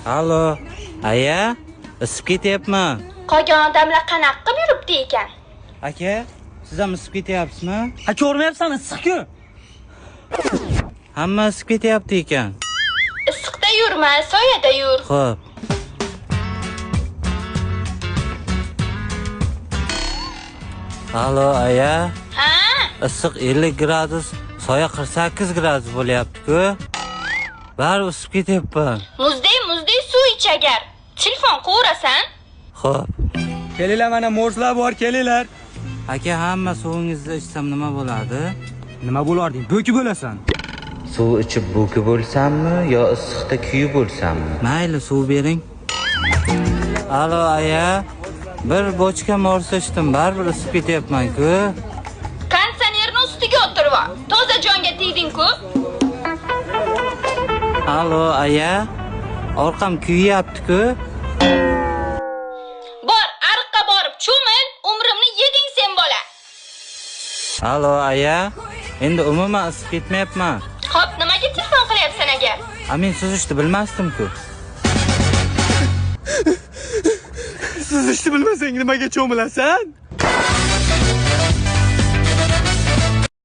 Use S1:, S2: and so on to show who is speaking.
S1: Allo, aya, isib ketyapman.
S2: Qolgan odamlar qanaqa qilib yuribdi ekan?
S1: Aka, siz ham isib ketyapsizmi?
S3: Ha, ko'rmayapsan, issiq-ku.
S1: Hamma isib ketyapti ekan.
S2: Issiqda yurma, soyada yur.
S1: Xo'p. Allo, aya.
S2: Ha?
S1: Issiq 50 gradus, soya 48 gradus bo'lyapti-ku. Bari isib ketyapman.
S2: Muzdey suv ich agar. Telefon quvurasan?
S1: Xo'p.
S3: Kelinglar, mana morslar bor, kelinglar.
S1: Aka, hamma suvingizni ichsam nima bo'ladi?
S3: Nima bo'larding? Bo'ki bo'lasan.
S1: Suv ichib bo'ki bo'lsammi yo issiqda kuyib bo'lsammi? Mayli, suv bering. Allo, aya. Bir bochka morsa ichdim, baribir isib ketyapman-ku.
S2: Konditsionerni ustiga o'tirib ol. Toza jonga tegding-ku.
S1: Allo, aya. Orqam kuyyapti-ku.
S2: Bor, ariqqa borib cho'mil, umrimni yeding sen bola.
S1: Allo, aya. Endi umuman isib ketmayapman.
S2: Xo'p, nimaga telefon qilyapsan agar?
S1: Men suzishni bilmasdim-ku.
S3: Siz ishni bilmasang nimaga cho'milasan?